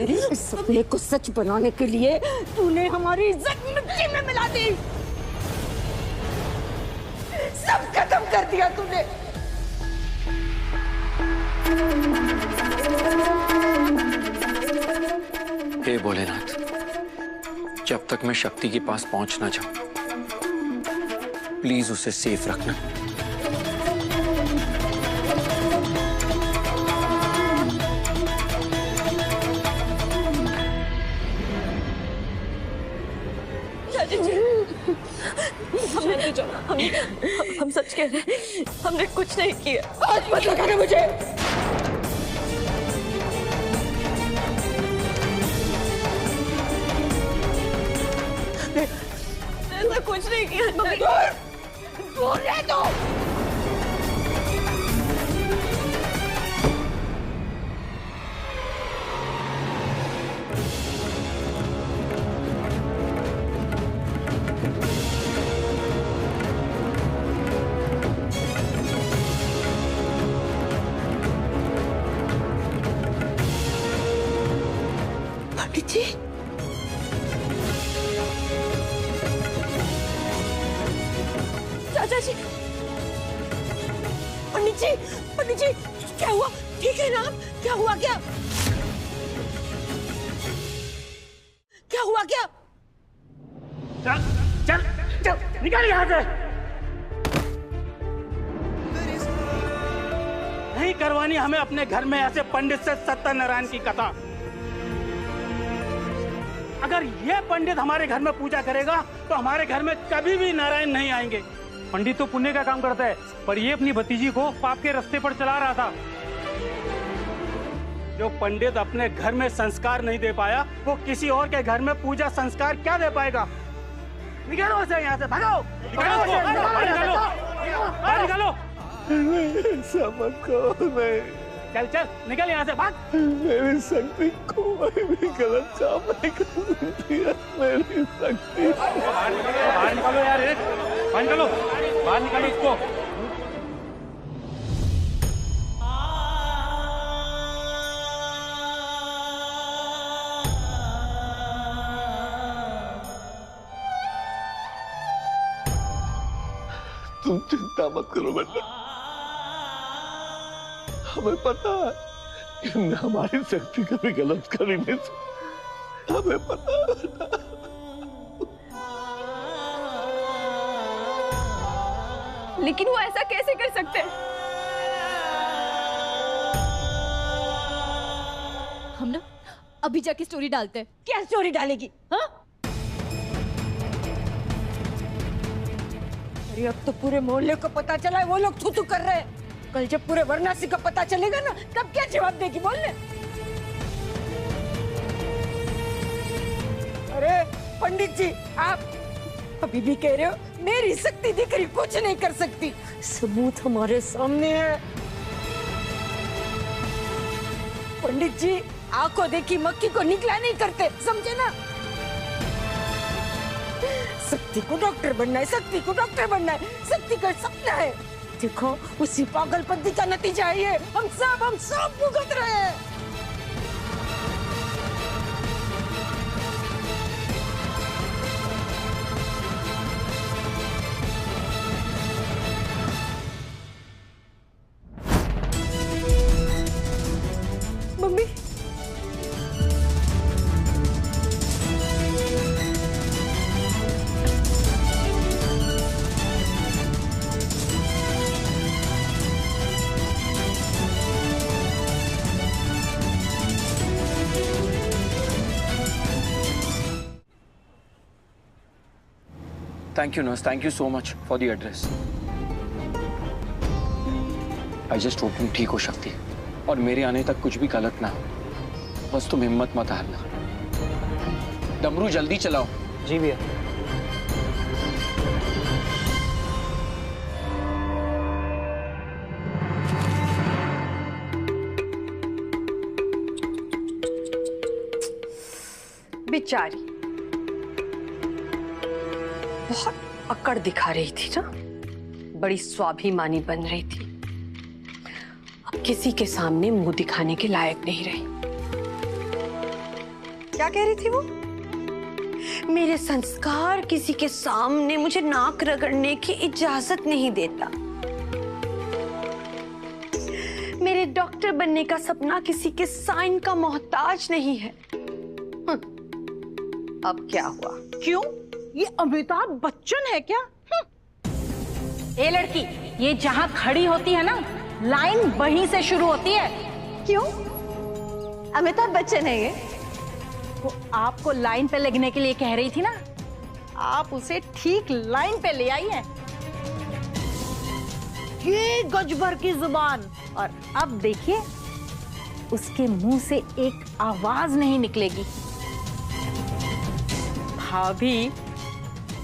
इस सपने को सच बनाने के लिए तूने हमारी इज्जत मिट्टी में मिला दी। सब खत्म कर दिया तूने। हे भोलेनाथ, जब तक मैं शक्ति के पास पहुंच ना जाऊं, प्लीज उसे सेफ रखना। हम सच कह रहे हैं, हमने कुछ नहीं किया। हाथ मत लगाना मुझे। ऐसा कुछ नहीं किया। दूर रह दो। पंडित जी, चाचा जी, पंडित जी, क्या हुआ? ठीक है ना? क्या हुआ? क्या हुआ? क्या? चल चल चल, निकल यहाँ से। नहीं करवानी हमें अपने घर में ऐसे पंडित से सत्यनारायण की कथा। अगर ये पंडित हमारे घर में पूजा करेगा तो हमारे घर में कभी भी नारायण नहीं आएंगे। पंडित तो पुण्य का काम करता है, पर ये अपनी भतीजी को पाप के रास्ते पर चला रहा था। जो पंडित अपने घर में संस्कार नहीं दे पाया, वो किसी और के घर में पूजा संस्कार क्या दे पाएगा? निकलो से यहाँ से, भागो! निकालो! समझ को नहीं। चल चल, निकल यहाँ से, भाग! मेरी शक्ति कोई भी गलत काम नहीं कर सकती है। मेरी शक्ति बाहर निकालो यार, बाहर निकालो, बाहर निकालो इसको। तुम चिंता मत करो बेटा, हमें पता है कि हमारी शक्ति कभी गलत कर ही नहीं सकती। हमें पता है बेटा। लेकिन वो ऐसा कैसे कर सकते हैं? हम ना अभी जाके स्टोरी डालते हैं। क्या स्टोरी डालेगी? हाँ? अरे अब तो पूरे मोहल्ले को पता चला है वो लोग थू-थू कर रहे हैं। कल जब पूरे वाराणसी को पता चलेगा ना, तब क्या जवाब देगी बोलने? अरे पंडित जी, आप अभी भी कह रहे हो मेरी शक्ति दिखरी कुछ नहीं कर सकती। सबूत हमारे सामने है। पंडित जी, आंखों देखी मक्खी को निकला नहीं करते, समझे ना? शक्ति को डॉक्टर बनना है, शक्ति को डॉक्टर बनना है, शक्ति का सपना है। देखो उसी पागलपंती का नतीजा है ये। हम सब भुगत रहे हैं। Mummy, Thank you nurse, thank you so much for the address. I just hope तुम ठीक हो शक्ति, और मेरे आने तक कुछ भी गलत ना हो। बस तुम हिम्मत मत हारना। डमरू जल्दी चलाओ। जी भैया। बेचारी बहुत अकड़ दिखा रही थी ना, बड़ी स्वाभिमानी बन रही थी। अब किसी के सामने मुंह दिखाने के लायक नहीं रही। क्या कह रही थी वो? मेरे संस्कार किसी के सामने मुझे नाक रगड़ने की इजाजत नहीं देता। मेरे डॉक्टर बनने का सपना किसी के साइन का मोहताज नहीं है। अब क्या हुआ? क्यों? ये अमिताभ बच्चन है क्या? ए लड़की, ये जहां खड़ी होती है ना, लाइन वहीं से शुरू होती है। क्यों? अमिताभ बच्चन है ये? वो आपको लाइन पे लगने के लिए कह रही थी ना, आप उसे ठीक लाइन पे ले आई हैं। ये गजबर की जुबान। और अब देखिए, उसके मुंह से एक आवाज नहीं निकलेगी। भाभी,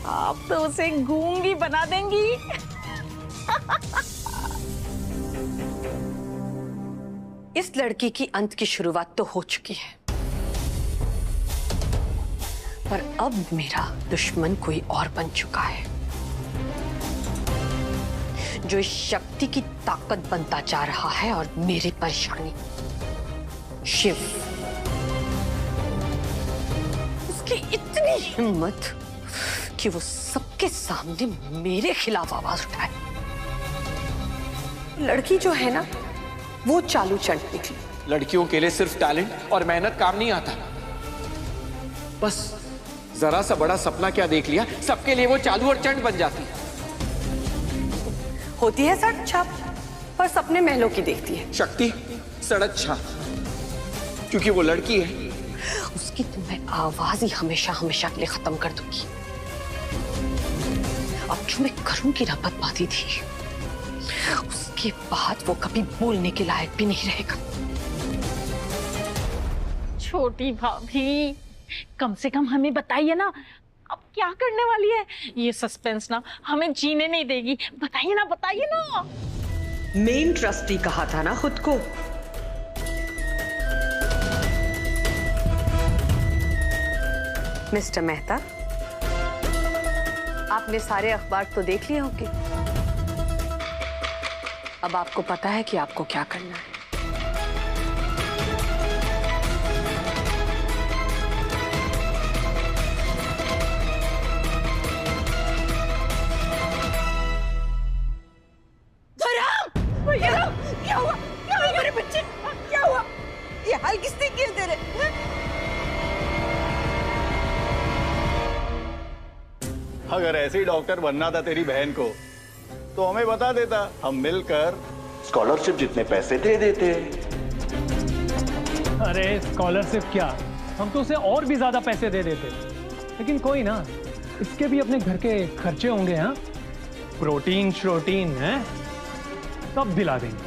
आप तो उसे गूंगी बना देंगी। इस लड़की की अंत की शुरुआत तो हो चुकी है, पर अब मेरा दुश्मन कोई और बन चुका है, जो इस शक्ति की ताकत बनता जा रहा है। और मेरी परेशानी शिव। उसकी इतनी हिम्मत कि वो सबके सामने मेरे खिलाफ आवाज उठाए। लड़की जो है ना, वो चालू चढ़ निकली। लड़कियों के लिए सिर्फ टैलेंट और मेहनत काम नहीं आता। बस जरा सा बड़ा सपना क्या देख लिया, सबके लिए वो चालू और चंड बन जाती है। होती है सड़क छाप, पर सपने महलों की देखती है। शक्ति सड़क छाप, क्योंकि वो लड़की है। उसकी तो मैं आवाज ही हमेशा हमेशा के लिए खत्म कर दूंगी। अब जो मैं करूंगी ना बदमाशी थी, उसके बाद वो कभी बोलने के लायक भी नहीं रहेगा। छोटी भाभी, कम से कम हमें बताइए ना, अब क्या करने वाली है? ये सस्पेंस ना हमें जीने नहीं देगी। बताइए ना, बताइए ना। मेन ट्रस्टी कहा था ना खुद को। मिस्टर मेहता, आपने सारे अखबार तो देख लिए होंगे। अब आपको पता है कि आपको क्या करना है। क्या हुआ? क्या हुआ मेरे बच्चे? क्या हुआ? ये हाल किसने किया तेरे? अगर ऐसे ही डॉक्टर बनना था तेरी बहन को, तो हमें बता देता, हम मिलकर स्कॉलरशिप जितने पैसे दे देते। अरे स्कॉलरशिप क्या, हम तो उसे और भी ज्यादा पैसे दे देते। लेकिन कोई ना, इसके भी अपने घर के खर्चे होंगे। हाँ, प्रोटीन श्रोटीन है, तब दिला देंगे।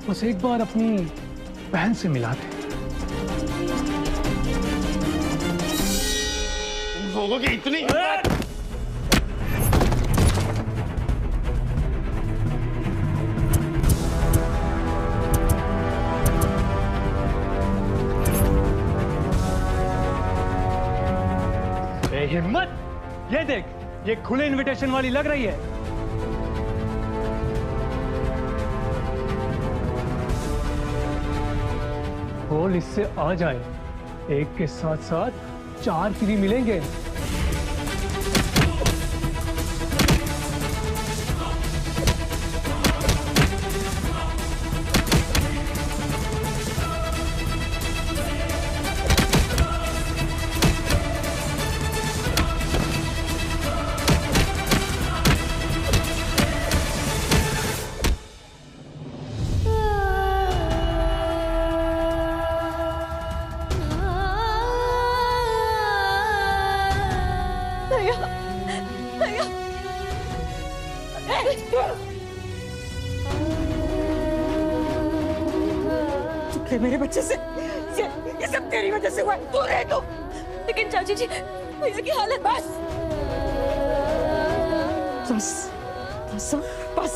बस एक बार अपनी बहन से मिला दे। लोगों की इतनी हिम्मत, ये देख, ये खुले इनविटेशन वाली लग रही है। बोल इससे आ जाए, एक के साथ साथ 4 फ्री मिलेंगे। मेरे बच्चे से ये सब तेरी वजह से हुआ। तू रह दो। लेकिन चाची जी, भैया की हालत। बस बस बस बस।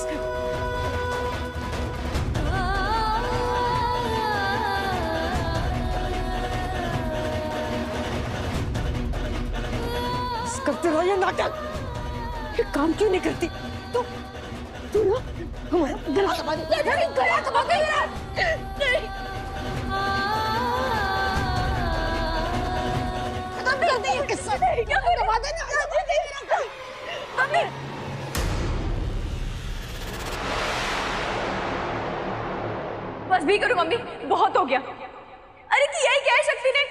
करते रहो ये नाटक। ये काम क्यों नहीं करती? तू ना हमारा गला दबा दे। गला दबा दे। क्या कर रहे मम्मी? बस भी करो मम्मी, बहुत हो गया। अरे किया ही क्या है शक्ति ने?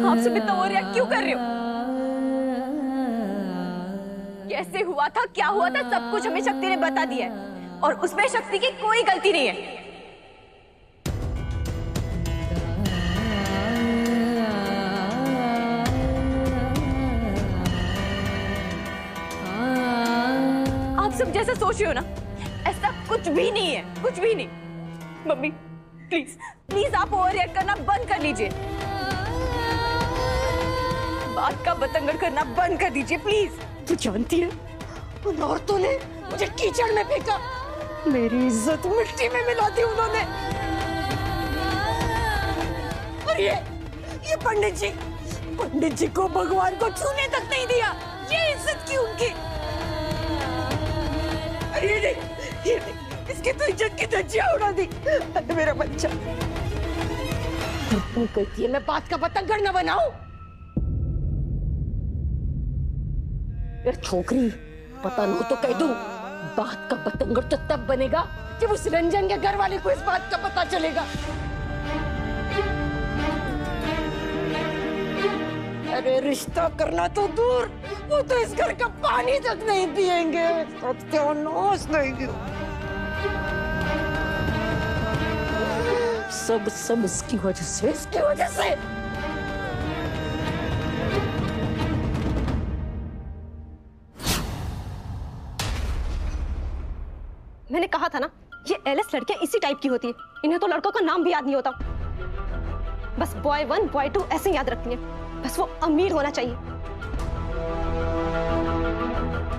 आप सब इतना हो रिएक्ट क्यों कर रहे हो? कैसे हुआ था, क्या हुआ था, सब कुछ हमें शक्ति ने बता दिया है और उसमें शक्ति की कोई गलती नहीं है। आप सब जैसा सोच रहे हो ना, ऐसा कुछ भी नहीं है, कुछ भी नहीं। मम्मी प्लीज प्लीज आप ओवर रिएक्ट करना बंद कर लीजिए, बात का बतंगड़ करना बंद कर दीजिए प्लीज। तू जानती है उन औरतों ने मुझे कीचड़ में फेंका, मेरी इज्जत मिट्टी में मिला दी उन्होंने। और ये पंडित जी को भगवान को छूने तक नहीं दिया, ये इज्जत की उनकी। अरे ये नहीं, इसकी तो इज्जत की धज्जियां उड़ा दी। अरे मेरा बच्चा, तुम कहती है मैं बात का बतंगड़ न बनाऊं? छोकरी पता नहीं तो कह दूं, बात का बतंगड़ तो तब बनेगा जब उस रंजन के घर वाले को इस बात का पता चलेगा। अरे रिश्ता करना तो दूर, वो तो इस घर का पानी तक नहीं पिएंगे। सत्यानाश नहीं, सब इसकी वजह से, इसकी वजह से। मैंने कहा था ना, ये एलएस लड़कियां इसी टाइप की होती है, इन्हें तो लड़कों का नाम भी याद नहीं होता, बस बॉय 1 बॉय 2 ऐसे याद रखती हैं। बस वो अमीर होना चाहिए।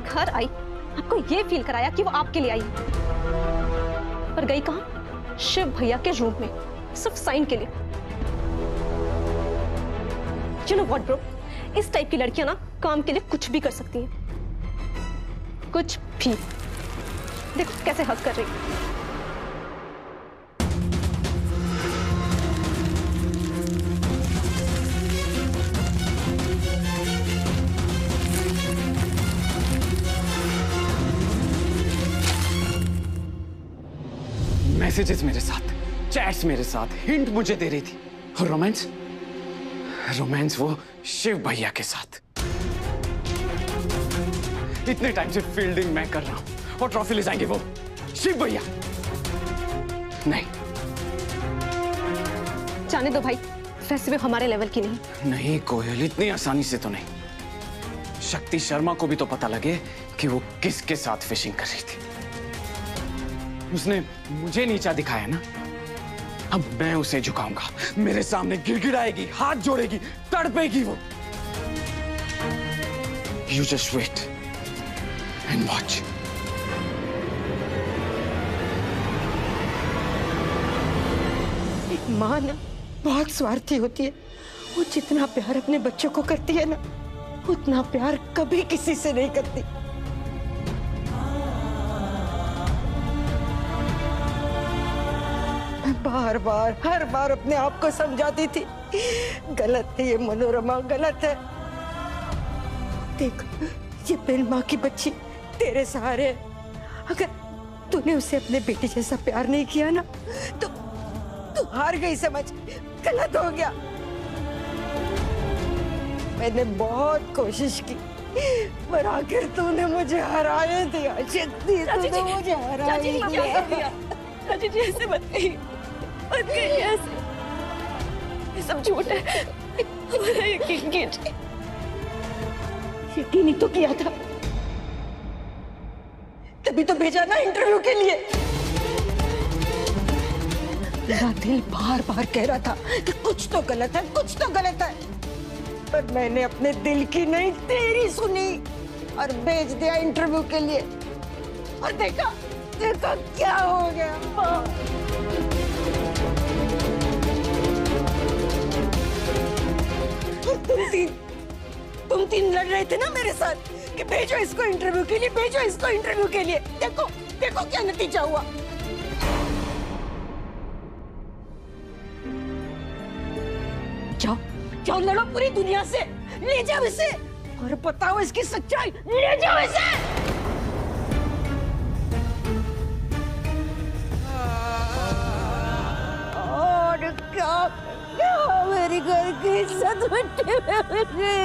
घर आई, आपको ये फील कराया कि वो आपके लिए आई, पर गई कहां? शिव भैया के रूम में, सिर्फ साइन के लिए। यू नो व्हाट ब्रो, इस टाइप की लड़कियां ना काम के लिए कुछ भी कर सकती हैं, कुछ भी। देखो कैसे हंस कर रही है। मैसेजेस मेरे साथ, चैट्स मेरे साथ, हिंट मुझे दे रही थी। और रोमांस वो शिव भैया के साथ। इतने टाइम से फील्डिंग मैं कर रहा हूं और ट्रॉफी ले जाएंगे वो शिव भैया। नहीं, जाने दो भाई, वैसे भी हमारे लेवल की नहीं कोयल, इतनी आसानी से तो नहीं। शक्ति शर्मा को भी तो पता लगे कि वो किसके साथ फिशिंग कर रही थी। उसने मुझे नीचा दिखाया ना, अब मैं उसे झुकाऊंगा। मेरे सामने गिड़गिड़ाएगी, हाथ जोड़ेगी, तड़पेगी वो। You just wait and watch. एक माँ ना बहुत स्वार्थी होती है। वो जितना प्यार अपने बच्चों को करती है ना, उतना प्यार कभी किसी से नहीं करती। बार बार हर बार अपने आप को समझाती थी, गलत है ये मनोरमा, गलत है। देख, ये बिन माँ की बच्ची तेरे सहारे है। अगर तूने उसे अपने बेटे जैसा प्यार नहीं किया ना, तो तू हार गई समझ, गलत हो गया। मैंने बहुत कोशिश की, पर आखिर तूने मुझे हराए दिया। शक्ति, तूने मुझे हराए दिया। चाची जी ऐसे मत कहिए, मत कहिए ऐसे, ये सब झूठ है, हमारा यकीन कीजिए। यकीन ही तो किया था, तभी तो भेजा ना इंटरव्यू के लिए। मेरा दिल बार बार कह रहा था कि कुछ तो गलत है, कुछ तो गलत है, पर मैंने अपने दिल की नहीं तेरी सुनी और भेज दिया इंटरव्यू के लिए। और देखा देखा क्या हो गया। तुम तीन लड़ रहे थे ना मेरे साथ कि भेजो इसको इंटरव्यू के लिए, भेजो इसको इंटरव्यू के लिए। देखो देखो क्या नतीजा हुआ। जाओ जाओ लड़ो पूरी दुनिया से, ले जाओ इसे और बताओ इसकी सच्चाई, ले जाओ इसे। और क्या मेरी घर की इज्जत मिट्टी में मिल गई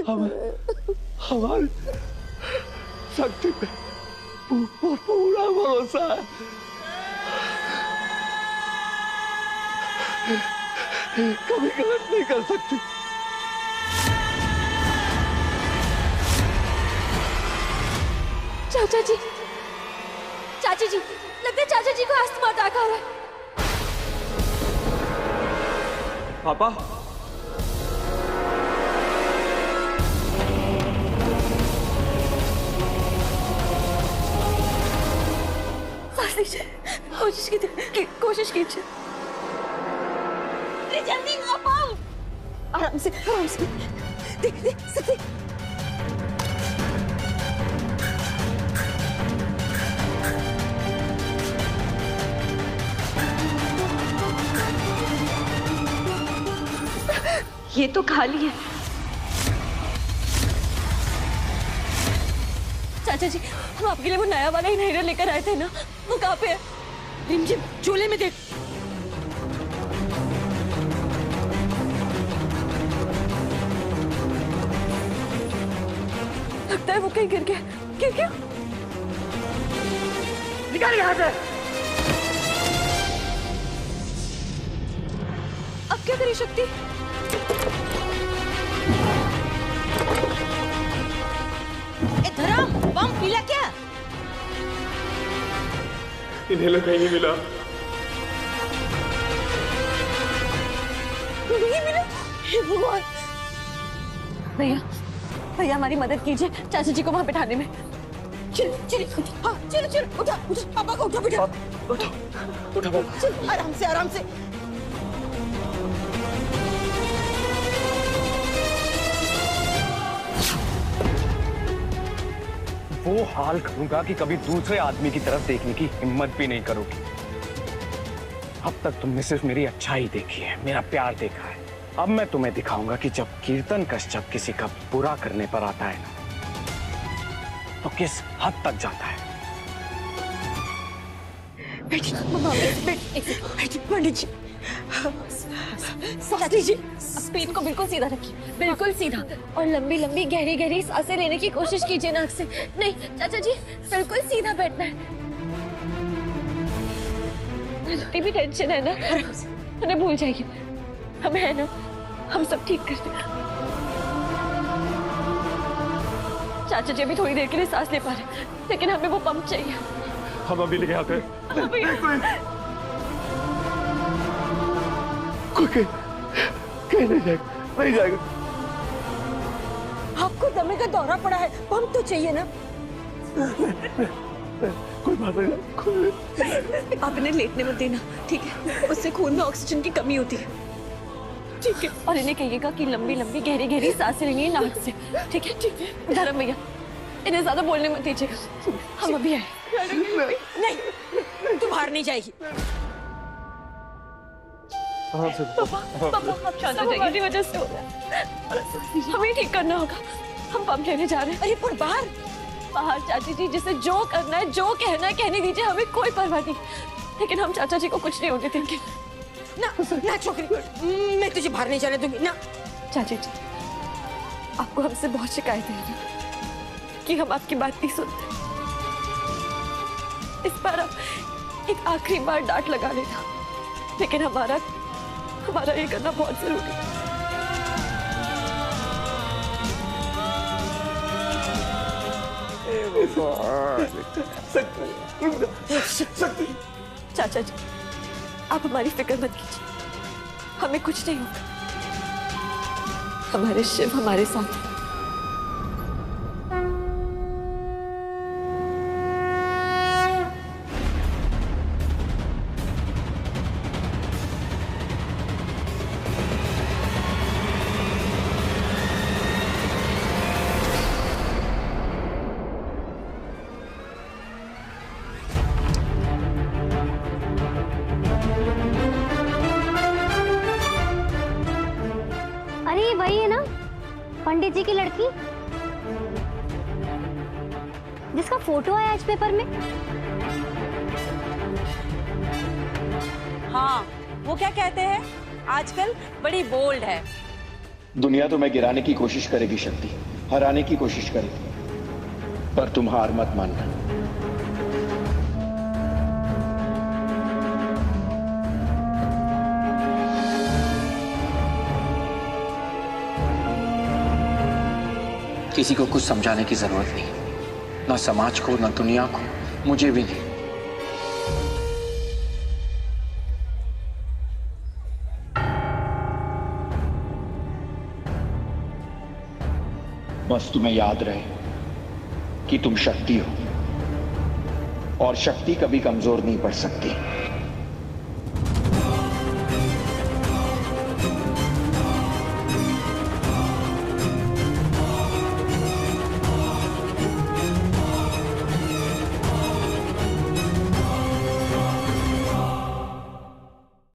भगवान। हमारी शक्ति पे पूरा भरोसा है। कभी गलत नहीं कर सकती। चाचा जी, चाची जी, लगता है चाचा जी को अस्थमा अटैक आ रहा है। पापा, सांस लीजिए, कोशिश कीजिए। जल्दी आप आओ। आराम से, आराम से। देख सकते। ये तो खाली है। चाचा जी, हम आपके लिए वो नया वाला इनहेलर लेकर आए थे ना, वो कहाँ पे है? रिमझिम चूल्हे में देख। लगता है वो कहीं गिर गया। गिर गया? निकाल यहाँ से। अब क्या करी शक्ति? धर्म, बम पीला क्या? इन्हेलर कहीं नहीं मिला। नहीं मिला? हे भगवान! भैया, हमारी मदद कीजिए चाचा जी को वहां बिठाने में। चलो, हाँ, चलो, उठा, पापा को उठा। उठा पापा। चल, आराम से। वो हाल करूंगा कि कभी दूसरे आदमी की तरफ देखने की हिम्मत भी नहीं करोगी। अब तक तुमने सिर्फ मेरी अच्छाई देखी है, मेरा प्यार देखा है। अब मैं तुम्हें दिखाऊंगा कि जब कीर्तन कश्यप किसी का बुरा करने पर आता है ना, तो किस हद तक जाता है। पंडित जी, सांस लीजिए। पेट को बिल्कुल सीधा रखिए, बिल्कुल सीधा, और लंबी लंबी गहरी गहरी सांसें लेने की कोशिश कीजिए नाक से। नहीं चाचा जी, बिल्कुल सीधा बैठना है। इतनी भी टेंशन है ना, उन्हें भूल जाइए। हमें है ना, हम सब ठीक कर देंगे। चाचा जी अभी थोड़ी देर के लिए सांस ले पा रहे, लेकिन हमें वो पंप चाहिए। हम अभी लेके आते हैं। कोई नहीं जाएगा। आपको दमे का दौरा पड़ा है, पंप तो चाहिए ना। कोई बात नहीं। आप इन्हें लेटने मत देना, ठीक है? उससे खून में ऑक्सीजन की कमी होती है, ठीक है? और इन्हें कहिएगा कि लंबी लंबी गहरी गहरी सांसें लेंगे नाक से, ठीक है? ठीक है धर्म भैया, इन्हें ज्यादा बोलने मत दीजिएगा। हम अभी आए। नहीं, तू बाहर नहीं जाएगी। पापा चाचा जी की वजह से हो रहा है, हमें ठीक करना होगा। हम पंप लेने जा रहे हैं। अरे पर बाहर चाची जी, जिसे जो करना है, जो कहना है कहने दीजिए, हमें कोई परवाह नहीं। लेकिन हम चाचा जी को कुछ नहीं होने देंगे। ना छोकरी, मैं तुझे बाहर नहीं जाने दूंगी ना। चाचा जी, आपको हमसे बहुत शिकायत है कि हम आपकी बात नहीं सुनते। इस बार आप एक आखिरी बार डांट लगा लेना, लेकिन हमारा ये करना बहुत जरूरी है। चाचा जी, आप हमारी फिक्र मत कीजिए, हमें कुछ नहीं होगा। हमारे शिव हमारे साथ हैं। पंडित जी की लड़की जिसका फोटो आया आज पेपर में। हाँ, वो क्या कहते हैं, आजकल बड़ी बोल्ड है। दुनिया तुम्हें गिराने की कोशिश करेगी शक्ति, हराने की कोशिश करेगी, पर तुम हार मत मानना। किसी को कुछ समझाने की जरूरत नहीं, ना समाज को, ना दुनिया को, मुझे भी नहीं। बस तुम्हें याद रहे कि तुम शक्ति हो और शक्ति कभी कमजोर नहीं पड़ सकती।